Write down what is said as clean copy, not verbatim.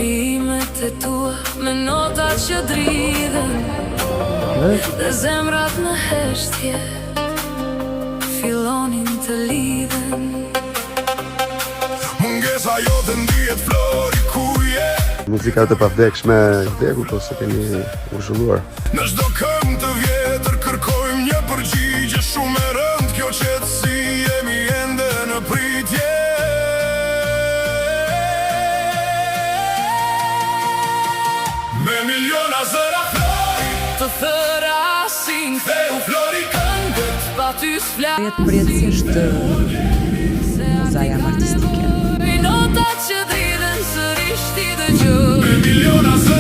Shkrimet e tua me nota që dridhen dhe zemrat në heshtje fillonin të lidhen. Mungesa jote ndihet flori ku je. Muzika të pavdekshme vdekur po se keni ushulluar. Në çdo këmbë të vjetër kërkojmë një përgjigje shumë e rëndë. Kjo qetësi jemi ende në pritje. Me miliona zëra flori Të thërasin Theu flori këngët pa ty s'flas. Jetë përjetësisht muza jam artistike. Nota që dridhen sërish ti dëgjoj. Me miliona zëra